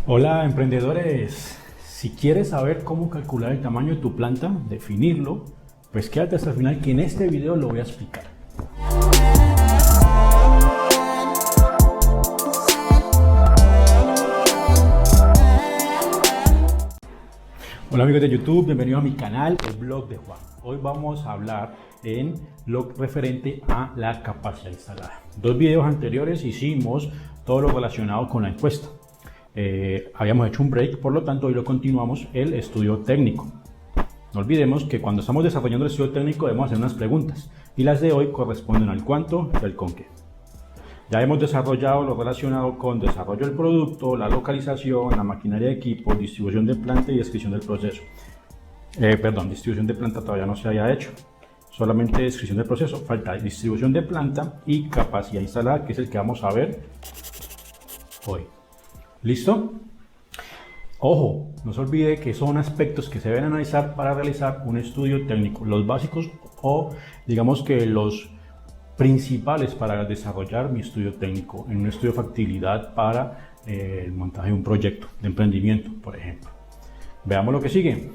Hola emprendedores, si quieres saber cómo calcular el tamaño de tu planta, definirlo, pues quédate hasta el final que en este video lo voy a explicar. Hola amigos de YouTube, bienvenidos a mi canal, el blog de Juan. Hoy vamos a hablar en lo referente a la capacidad instalada. Dos videos anteriores hicimos todo lo relacionado con la encuesta. Habíamos hecho un break, por lo tanto hoy lo continuamos el estudio técnico. No olvidemos que cuando estamos desarrollando el estudio técnico debemos hacer unas preguntas y las de hoy corresponden al cuánto y al con qué. Ya hemos desarrollado lo relacionado con desarrollo del producto, la localización, la maquinaria de equipo, distribución de planta y descripción del proceso. Distribución de planta todavía no se haya hecho, solamente descripción del proceso. Falta distribución de planta y capacidad instalada, que es el que vamos a ver hoy. ¿Listo? Ojo, no se olvide que son aspectos que se deben analizar para realizar un estudio técnico, los básicos o digamos que los principales para desarrollar mi estudio técnico en un estudio de factibilidad para el montaje de un proyecto de emprendimiento, por ejemplo. Veamos lo que sigue.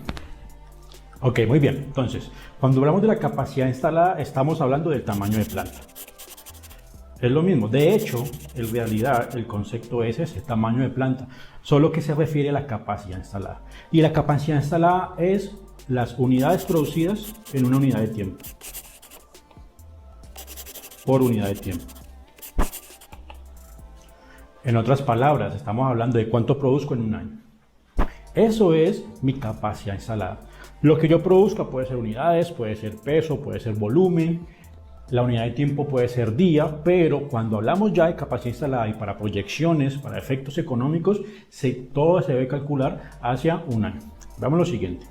Ok, muy bien. Entonces, cuando hablamos de la capacidad instalada, estamos hablando del tamaño de planta. Es lo mismo. De hecho, en realidad, el concepto es ese, tamaño de planta, solo que se refiere a la capacidad instalada. Y la capacidad instalada es las unidades producidas en una unidad de tiempo. Por unidad de tiempo. En otras palabras, estamos hablando de cuánto produzco en un año. Eso es mi capacidad instalada. Lo que yo produzca puede ser unidades, puede ser peso, puede ser volumen. La unidad de tiempo puede ser día, pero cuando hablamos ya de capacidad instalada y para proyecciones, para efectos económicos, todo se debe calcular hacia un año. Veamos lo siguiente.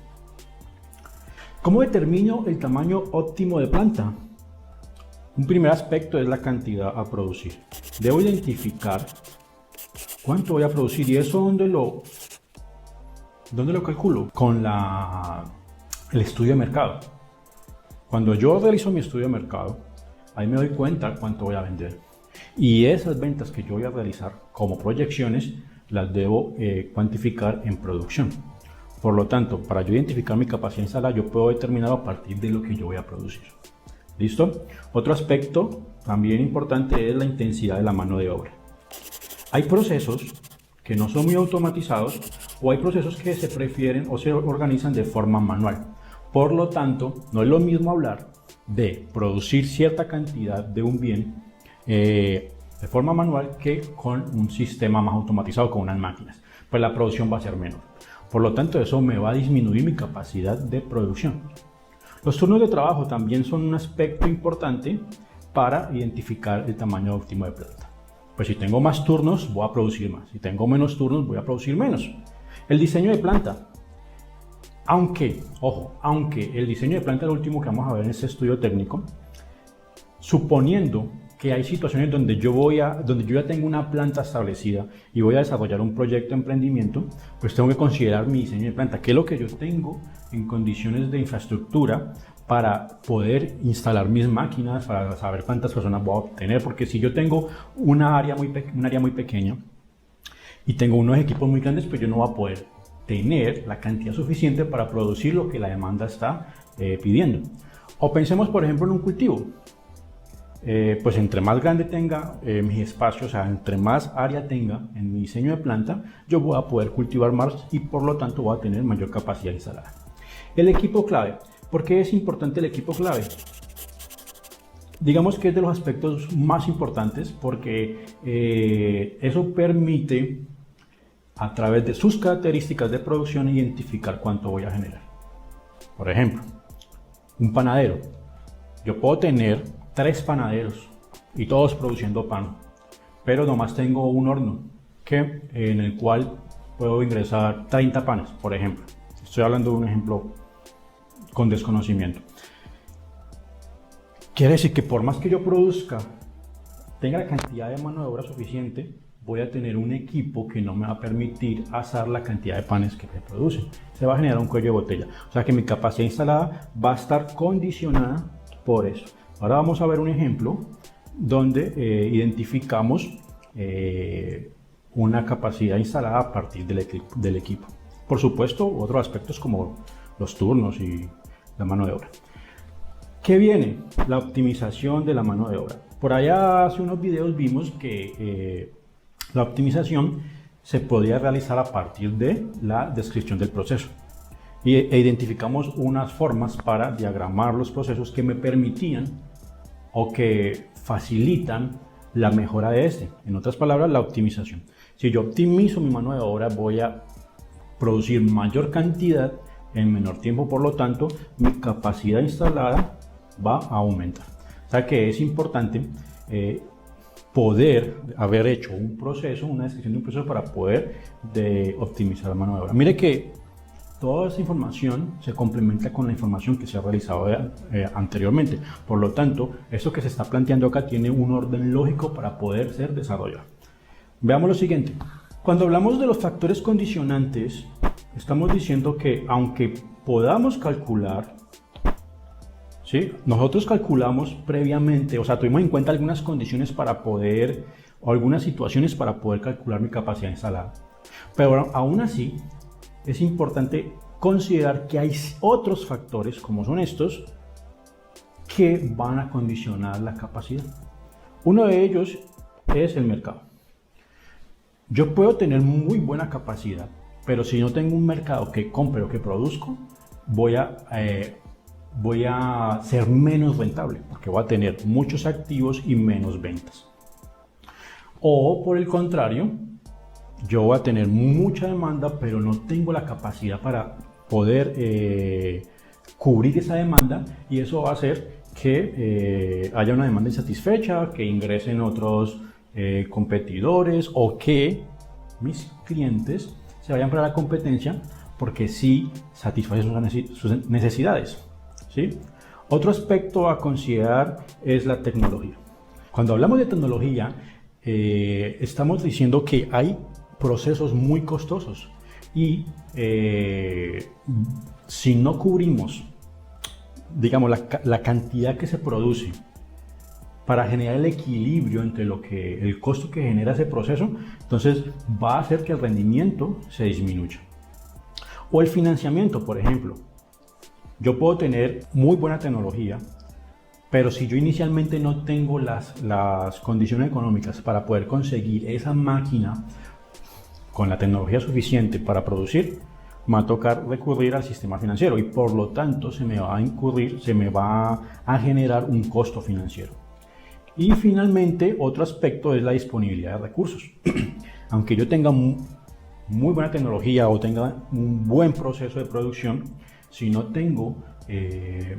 ¿Cómo determino el tamaño óptimo de planta? Un primer aspecto es la cantidad a producir. Debo identificar cuánto voy a producir y eso ¿dónde lo calculo? Con el estudio de mercado. Cuando yo realizo mi estudio de mercado, ahí me doy cuenta cuánto voy a vender. Y esas ventas que yo voy a realizar como proyecciones, las debo cuantificar en producción. Por lo tanto, para yo identificar mi capacidad instalada, yo puedo determinar a partir de lo que yo voy a producir. ¿Listo? Otro aspecto también importante es la intensidad de la mano de obra. Hay procesos que no son muy automatizados o hay procesos que se prefieren o se organizan de forma manual. Por lo tanto, no es lo mismo hablar de producir cierta cantidad de un bien de forma manual que con un sistema más automatizado, con unas máquinas. Pues la producción va a ser menor. Por lo tanto, eso me va a disminuir mi capacidad de producción. Los turnos de trabajo también son un aspecto importante para identificar el tamaño óptimo de planta. Pues si tengo más turnos, voy a producir más. Si tengo menos turnos, voy a producir menos. El diseño de planta. Aunque el diseño de planta es lo último que vamos a ver en este estudio técnico, suponiendo que hay situaciones donde yo ya tengo una planta establecida y voy a desarrollar un proyecto de emprendimiento, pues tengo que considerar mi diseño de planta, qué es lo que yo tengo en condiciones de infraestructura para poder instalar mis máquinas, para saber cuántas personas voy a obtener, porque si yo tengo un área muy pequeña y tengo unos equipos muy grandes, pues yo no voy a poder tener la cantidad suficiente para producir lo que la demanda está pidiendo. O pensemos por ejemplo en un cultivo. Pues entre más grande tenga mis espacios, o sea, entre más área tenga en mi diseño de planta, yo voy a poder cultivar más y por lo tanto voy a tener mayor capacidad instalada. El equipo clave. ¿Por qué es importante el equipo clave? Digamos que es de los aspectos más importantes porque eso permite a través de sus características de producción identificar cuánto voy a generar. Por ejemplo, un panadero. Yo puedo tener 3 panaderos y todos produciendo pan, pero nomás tengo un horno en el cual puedo ingresar 30 panes, por ejemplo. Estoy hablando de un ejemplo con desconocimiento. Quiere decir que por más que yo produzca, tenga la cantidad de mano de obra suficiente, voy a tener un equipo que no me va a permitir asar la cantidad de panes que se producen. Se va a generar un cuello de botella. O sea que mi capacidad instalada va a estar condicionada por eso. Ahora vamos a ver un ejemplo donde identificamos una capacidad instalada a partir del equipo. Por supuesto, otros aspectos como los turnos y la mano de obra. ¿Qué viene? La optimización de la mano de obra. Por allá hace unos videos vimos que la optimización se podía realizar a partir de la descripción del proceso. E identificamos unas formas para diagramar los procesos que me permitían o que facilitan la mejora de este. En otras palabras, la optimización. Si yo optimizo mi mano de obra, voy a producir mayor cantidad en menor tiempo, por lo tanto, mi capacidad instalada va a aumentar. O sea que es importante poder haber hecho un proceso, una descripción de un proceso para poder optimizar la mano de obra. Mire que toda esa información se complementa con la información que se ha realizado anteriormente. Por lo tanto, esto que se está planteando acá tiene un orden lógico para poder ser desarrollado. Veamos lo siguiente. Cuando hablamos de los factores condicionantes, estamos diciendo que aunque podamos calcular, ¿sí? Nosotros calculamos previamente, o sea, tuvimos en cuenta algunas condiciones para poder, o algunas situaciones para poder calcular mi capacidad instalada. Pero aún así, es importante considerar que hay otros factores, como son estos, que van a condicionar la capacidad. Uno de ellos es el mercado. Yo puedo tener muy buena capacidad, pero si no tengo un mercado que compre o que produzco, voy a ser menos rentable, porque voy a tener muchos activos y menos ventas. O por el contrario, yo voy a tener mucha demanda, pero no tengo la capacidad para poder cubrir esa demanda, y eso va a hacer que haya una demanda insatisfecha, que ingresen otros competidores, o que mis clientes se vayan para la competencia porque sí satisfacen sus necesidades, ¿sí? Otro aspecto a considerar es la tecnología. Cuando hablamos de tecnología, estamos diciendo que hay procesos muy costosos y si no cubrimos, digamos, la cantidad que se produce para generar el equilibrio entre el costo que genera ese proceso, entonces va a hacer que el rendimiento se disminuya. O el financiamiento, por ejemplo. Yo puedo tener muy buena tecnología, pero si yo inicialmente no tengo las condiciones económicas para poder conseguir esa máquina con la tecnología suficiente para producir, me va a tocar recurrir al sistema financiero y por lo tanto se me va a generar un costo financiero. Y finalmente, otro aspecto es la disponibilidad de recursos. Aunque yo tenga muy buena tecnología o tenga un buen proceso de producción, si no tengo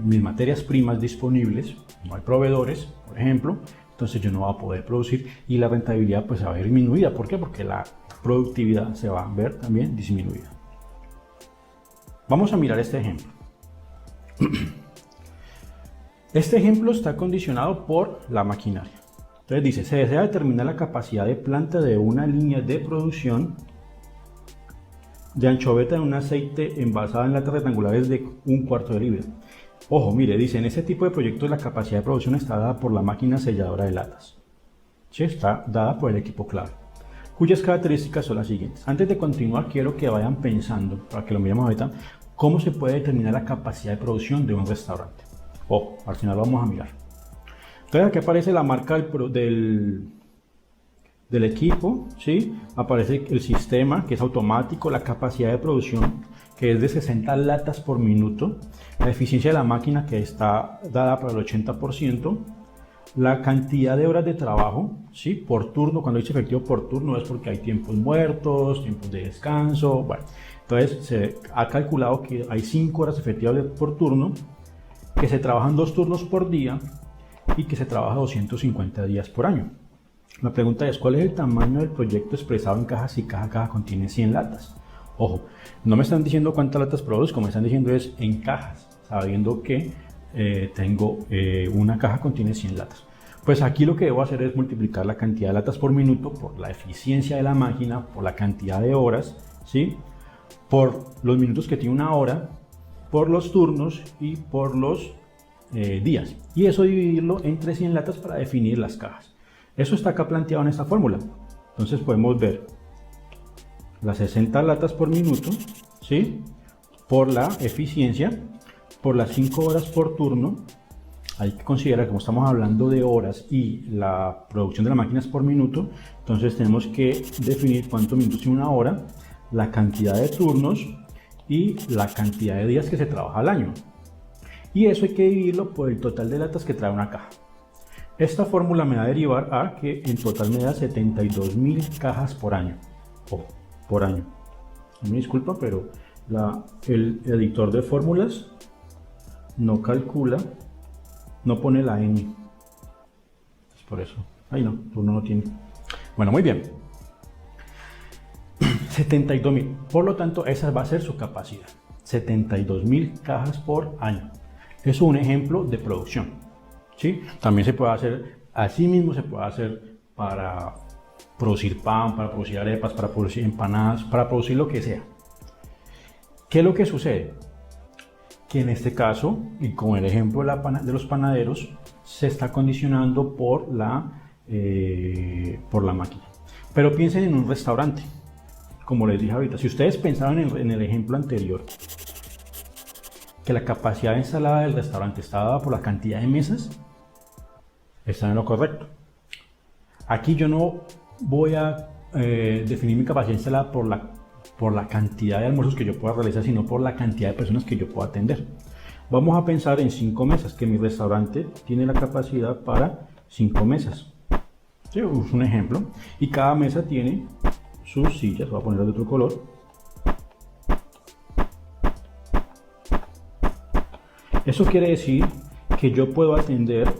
mis materias primas disponibles, no hay proveedores, por ejemplo, entonces yo no voy a poder producir y la rentabilidad pues se va a ver disminuida. ¿Por qué? Porque la productividad se va a ver también disminuida. Vamos a mirar este ejemplo. Este ejemplo está condicionado por la maquinaria. Entonces dice, se desea determinar la capacidad de planta de una línea de producción de anchoveta en un aceite envasada en latas rectangulares de 1/4 de libra. Ojo, mire, dice, en este tipo de proyectos la capacidad de producción está dada por la máquina selladora de latas. ¿Sí? Está dada por el equipo clave, cuyas características son las siguientes. Antes de continuar, quiero que vayan pensando, para que lo miremos ahorita, cómo se puede determinar la capacidad de producción de un restaurante. Ojo, al final vamos a mirar. Entonces aquí aparece la marca del equipo, ¿sí? Aparece el sistema, que es automático, la capacidad de producción, que es de 60 latas por minuto, la eficiencia de la máquina, que está dada para el 80%, la cantidad de horas de trabajo, ¿sí? Por turno. Cuando dice efectivo por turno es porque hay tiempos muertos, tiempos de descanso, bueno. Entonces se ha calculado que hay 5 horas efectivas por turno, que se trabajan 2 turnos por día y que se trabaja 250 días por año. La pregunta es, ¿cuál es el tamaño del proyecto expresado en cajas si cada caja contiene 100 latas? Ojo, no me están diciendo cuántas latas produzco, me están diciendo es en cajas, sabiendo que tengo una caja contiene 100 latas. Pues aquí lo que debo hacer es multiplicar la cantidad de latas por minuto por la eficiencia de la máquina, por la cantidad de horas, ¿sí? Por los minutos que tiene una hora, por los turnos y por los días. Y eso dividirlo entre 100 latas para definir las cajas. Eso está acá planteado en esta fórmula. Entonces podemos ver las 60 latas por minuto, ¿sí? Por la eficiencia, por las 5 horas por turno. Hay que considerar que como estamos hablando de horas y la producción de las máquinas por minuto, entonces tenemos que definir cuántos minutos tiene una hora, la cantidad de turnos y la cantidad de días que se trabaja al año. Y eso hay que dividirlo por el total de latas que trae una caja. Esta fórmula me va a derivar a que en total me da 72.000 cajas por año. Por año. Me disculpa, pero el editor de fórmulas no calcula, no pone la N. Es por eso. Ahí no, uno no tiene. Bueno, muy bien. 72.000. Por lo tanto, esa va a ser su capacidad. 72.000 cajas por año. Es un ejemplo de producción. ¿Sí? También se puede hacer, así mismo se puede hacer para producir pan, para producir arepas, para producir empanadas, para producir lo que sea. ¿Qué es lo que sucede? Que en este caso, y con el ejemplo de los panaderos, se está condicionando por la máquina. Pero piensen en un restaurante, como les dije ahorita. Si ustedes pensaban en el ejemplo anterior, que la capacidad instalada del restaurante está dada por la cantidad de mesas, están en lo correcto. Aquí yo no voy a definir mi capacidad instalada por la cantidad de almuerzos que yo pueda realizar, sino por la cantidad de personas que yo pueda atender. Vamos a pensar en 5 mesas, que mi restaurante tiene la capacidad para 5 mesas. Sí, es un ejemplo. Y cada mesa tiene sus sillas. Voy a ponerlo de otro color. Eso quiere decir que yo puedo atender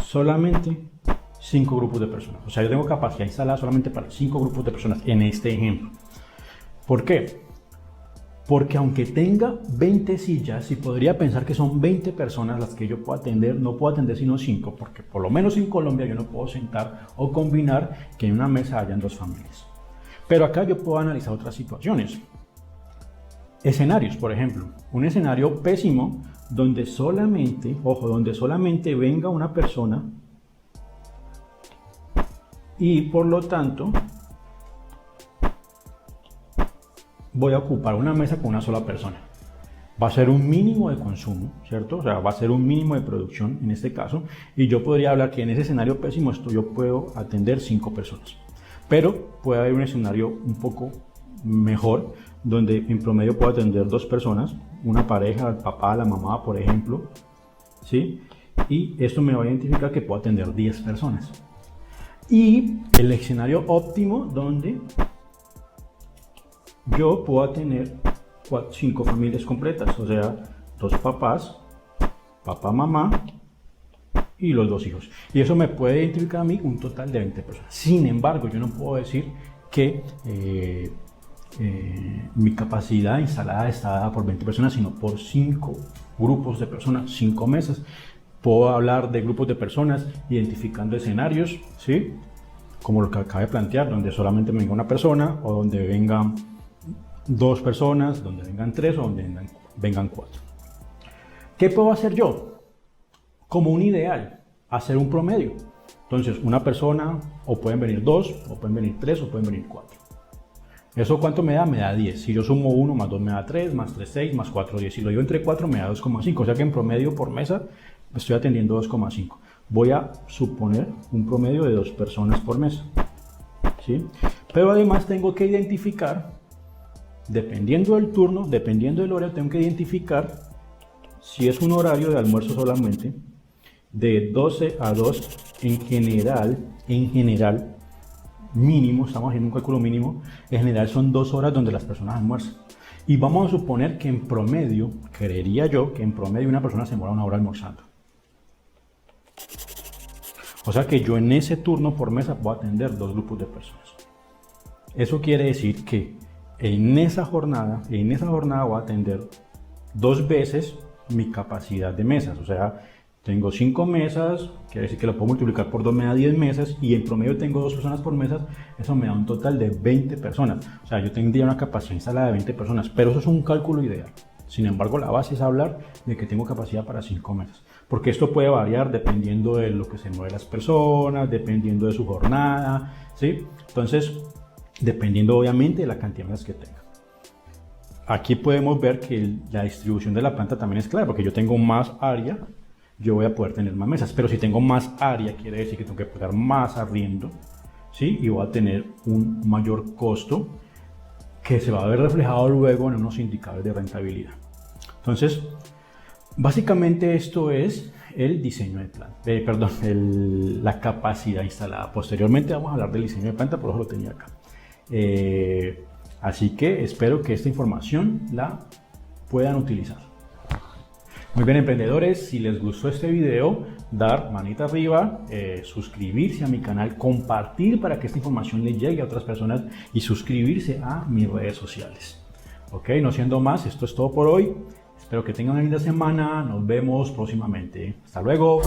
solamente 5 grupos de personas. O sea, yo tengo capacidad instalada solamente para 5 grupos de personas en este ejemplo. ¿Por qué? Porque aunque tenga 20 sillas, y podría pensar que son 20 personas las que yo puedo atender, no puedo atender sino 5, porque por lo menos en Colombia yo no puedo sentar o combinar que en una mesa hayan 2 familias. Pero acá yo puedo analizar otras situaciones. Escenarios, por ejemplo, un escenario pésimo donde solamente, ojo, donde solamente venga una persona y por lo tanto voy a ocupar una mesa con una sola persona. Va a ser un mínimo de consumo, ¿cierto? O sea, va a ser un mínimo de producción en este caso, y yo podría hablar que en ese escenario pésimo yo puedo atender 5 personas. Pero puede haber un escenario un poco mejor, donde en promedio puedo atender 2 personas, una pareja, el papá, la mamá, por ejemplo, ¿sí? Y esto me va a identificar que puedo atender 10 personas. Y el escenario óptimo donde yo puedo tener 5 familias completas, o sea, 2 papás, papá, mamá y los 2 hijos. Y eso me puede identificar a mí un total de 20 personas. Sin embargo, yo no puedo decir que mi capacidad instalada está dada por 20 personas, sino por 5 grupos de personas, 5 mesas. Puedo hablar de grupos de personas identificando escenarios, ¿sí? Como lo que acabo de plantear, donde solamente venga una persona, o donde vengan 2 personas, donde vengan 3 o donde vengan 4. ¿Qué puedo hacer yo? Como un ideal, hacer un promedio. Entonces, una persona, o pueden venir 2, o pueden venir 3, o pueden venir 4. ¿Eso cuánto me da? Me da 10. Si yo sumo 1 más 2 me da 3, más 3, 6, más 4, 10. Si lo digo entre 4 me da 2,5. O sea que en promedio por mesa estoy atendiendo 2,5. Voy a suponer un promedio de 2 personas por mesa, ¿sí? Pero además tengo que identificar, dependiendo del turno, dependiendo del horario, tengo que identificar si es un horario de almuerzo solamente, de 12 a 2 en general, mínimo, estamos haciendo un cálculo mínimo, en general son 2 horas donde las personas almuerzan. Y vamos a suponer que en promedio, creería yo, que en promedio una persona se demora 1 hora almorzando. O sea que yo en ese turno por mesa puedo atender 2 grupos de personas. Eso quiere decir que en esa jornada voy a atender 2 veces mi capacidad de mesas. O sea, tengo 5 mesas, quiere decir que lo puedo multiplicar por 2, me da 10 mesas, y en promedio tengo 2 personas por mesas, eso me da un total de 20 personas. O sea, yo tendría una capacidad instalada de 20 personas, pero eso es un cálculo ideal. Sin embargo, la base es hablar de que tengo capacidad para 5 mesas, porque esto puede variar dependiendo de lo que se mueven las personas, dependiendo de su jornada, ¿sí? Entonces, dependiendo obviamente de la cantidad de mesas que tenga. Aquí podemos ver que la distribución de la planta también es clara, porque yo tengo más área, yo voy a poder tener más mesas, pero si tengo más área quiere decir que tengo que pagar más arriendo, ¿sí? Y voy a tener un mayor costo que se va a ver reflejado luego en unos indicadores de rentabilidad. Entonces, básicamente esto es el diseño de planta, la capacidad instalada. Posteriormente vamos a hablar del diseño de planta, por eso lo tenía acá. Así que espero que esta información la puedan utilizar. Muy bien, emprendedores, si les gustó este video, dar manita arriba, suscribirse a mi canal, compartir para que esta información le llegue a otras personas y suscribirse a mis redes sociales. Ok, no siendo más, esto es todo por hoy. Espero que tengan una linda semana. Nos vemos próximamente. Hasta luego.